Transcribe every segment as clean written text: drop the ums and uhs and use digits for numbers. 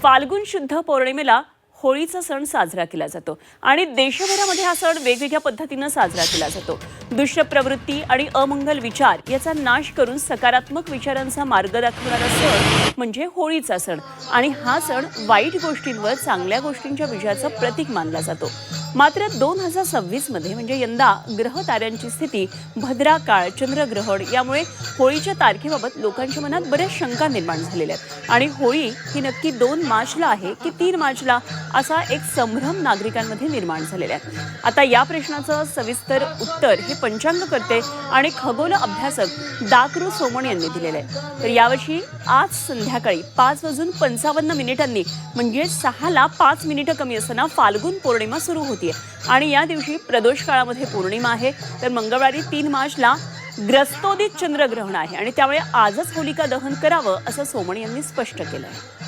फाल्गुन शुद्ध पौर्णिमेला होळीचा सण साजरा केला जातो आणि देशभरामध्ये हा सण वेगवेगळ्या पद्धतीने साजरा केला जातो। दुष्ट प्रवृत्ती आणि अमंगल विचार याचा नाश करून सकारात्मक विचारांचा मार्ग दाखवणारा सण म्हणजे होळीचा सण आणि हा सण वाईट गोष्टींवर चांगल्या गोष्टींच्या विजयाचं प्रतीक मानला जातो। मात्र 2026 मध्ये म्हणजे यंदा ग्रह ताऱ्यांची स्थिती भद्रा काळ चंद्रग्रहण यामुळे होळीच्या तारखेबाबत लोकांच्या मनात बऱ्याच शंका निर्माण झालेल्या आहेत आणि होळी ही नक्की 2 मार्चला आहे की 3 मार्चला असा एक संभ्रम नागरिकांमध्ये निर्माण झालेला आहे। आता या प्रश्नाचं सविस्तर उत्तर हे पंचांगकर्ते आणि खगोल अभ्यासक दाकृ सोमण यांनी दिलेले आहे। तर यावर्षी आज संध्याकाळी 5:55 म्हणजे 6ला 5 मिनिटं कमी असताना फाल्गुन पौर्णिमा सुरू होती आणि या दिवशी प्रदोष काळामध्ये पौर्णिमा आहे। तर मंगळवारी 3 मार्चला ग्रस्तोदित चंद्रग्रहण आहे आणि त्यामुळे आजच होलिका दहन करावं असं सोमण यांनी स्पष्ट केलं आहे।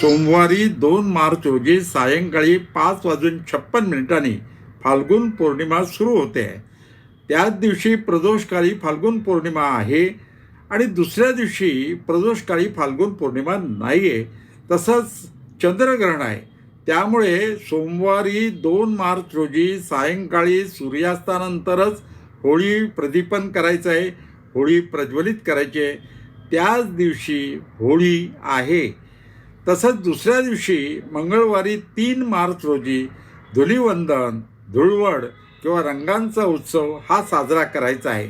सोमवारी 2 मार्च रोजी सायंकाळी 5:56 फाल्गुन पौर्णिमा सुरू होते आहे। त्याच दिवशी प्रदोषकाळी फाल्गुन पौर्णिमा आहे आणि दुसऱ्या दिवशी प्रदोषकाळी फाल्गुन पौर्णिमा नाही आहे, तसंच चंद्रग्रहण आहे। त्यामुळे सोमवारी 2 मार्च रोजी सायंकाळी सूर्यास्तानंतरच होळी प्रदीपन करायचं आहे, होळी प्रज्वलित करायची आहे। त्याच दिवशी होळी आहे। तसंच दुसऱ्या दिवशी मंगळवारी 3 मार्च रोजी धुलिवंदन, धुळवड किंवा रंगांचा उत्सव हा साजरा करायचा आहे।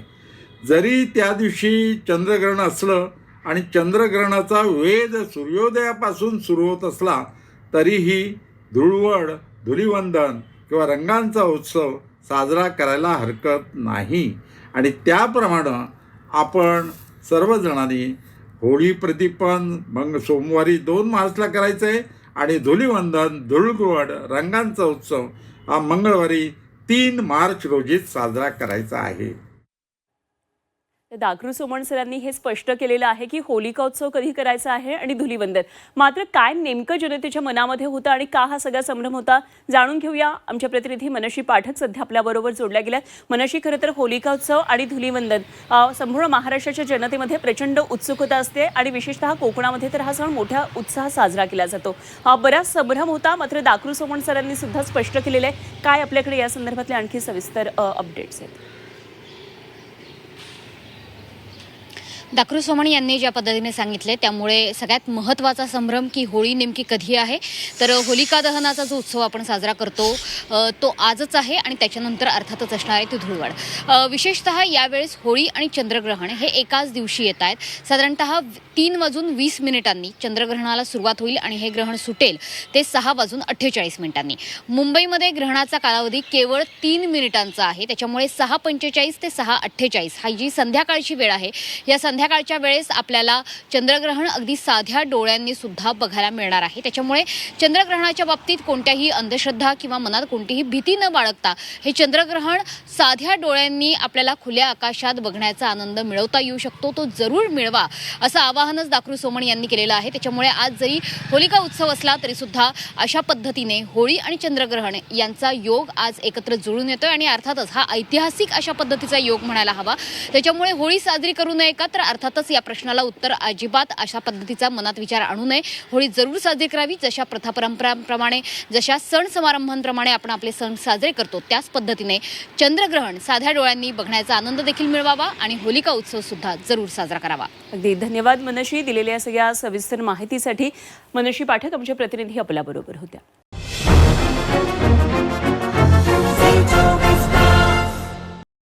जरी त्या दिवशी चंद्रग्रहण असलं आणि चंद्रग्रहणाचा वेध सूर्योदयापासून सुरू होत असला तरीही धुळवड, धुलिवंदन किंवा रंगांचा उत्सव साजरा करायला हरकत नाही आणि त्याप्रमाणे आपण सर्वजणांनी होळी प्रदीपन सोमवारी 2 मार्चला करायचं आहे आणि धुलिवंदन, धुळवड, रंगांचा उत्सव हा मंगळवारी 3 मार्च रोजीच साजरा करायचा आहे। दाकृ सोमण सरांनी हे स्पष्ट केलेलं आहे की होलिका उत्सव कधी करायचा आहे आणि धुलिवंदन। मात्र काय नेमकं जनतेच्या मनामध्ये होतं आणि का हा सगळा संभ्रम होता जाणून घेऊया। आमच्या प्रतिनिधी मनशी पाठक सध्या आपल्याबरोबर जोडल्या गेल्या। मनशी, खरं तर होलिका उत्सव आणि धुलिवंदन संपूर्ण महाराष्ट्राच्या जनतेमध्ये प्रचंड उत्सुकता असते आणि विशेषतः कोकणामध्ये तर हा सण मोठ्या उत्साहात साजरा केला जातो। बराच संभ्रम होता, मात्र दाकृ सोमण सरांनी सुद्धा स्पष्ट केलेलं आहे। काय आपल्याकडे या संदर्भातले आणखी सविस्तर अपडेट्स आहेत? दाकृ सोमण यांनी ज्या पद्धतीने सांगितले त्यामुळे सगळ्यात महत्त्वाचा संभ्रम की होळी नेमकी कधी आहे, तर होलिका दहनाचा जो उत्सव आपण साजरा करतो तो आजच आहे आणि त्याच्यानंतर अर्थातच असणार आहे ती धुळवड। विशेषतः यावेळेस होळी आणि चंद्रग्रहण हे एकाच दिवशी येत आहेत। साधारणतः 3:20 चंद्रग्रहणाला सुरुवात होईल आणि हे ग्रहण सुटेल ते 6:48 मुंबईमध्ये ग्रहणाचा कालावधी केवळ 3 मिनिटांचा आहे, त्याच्यामुळे 6:45 ते 6:48 ही जी संध्याकाळची वेळ आहे या संध्याकाळच्या वेळेस आपल्याला चंद्रग्रहण अगदी साध्या डोळ्यांनी सुद्धा बघायला मिळणार आहे। त्याच्यामुळे चंद्रग्रहणाच्या बाबतीत कोणत्याही अंधश्रद्धा किंवा मनात कोणतीही भीती न बाळगता हे चंद्रग्रहण साध्या डोळ्यांनी आपल्याला खुल्या आकाशात बघण्याचा आनंद मिळवता येऊ शकतो, तो जरूर मिळवा असं आवाहनच दाकृ सोमण यांनी केलेलं आहे। त्याच्यामुळे आज जरी होलिका उत्सव असला तरी सुद्धा अशा पद्धतीने होळी आणि चंद्रग्रहण यांचा योग आज एकत्र जुळून येतोय आणि अर्थातच हा ऐतिहासिक अशा पद्धतीचा योग म्हणायला हवा। त्याच्यामुळे होळी साजरी करू नये का, तर अर्थातच या प्रश्नाला उत्तर अजिबात अशा पद्धतीचा मनात विचार आणू नये। होळी जरूर साजरी करावी, जशा प्रथा परंपरांप्रमाणे, जशा सण समारंभांप्रमाणे आपण आपले सण साजरे करतो त्याच पद्धतीने चंद्रग्रहण साध्या डोळ्यांनी बघण्याचा आनंद देखील मिळवावा आणि होलिका उत्सव सुद्धा जरूर साजरा करावा। अगदी धन्यवाद मनशी, दिलेल्या सगळ्या सविस्तर माहितीसाठी। मनशी पाठक आमचे प्रतिनिधी आपल्याबरोबर होत्या।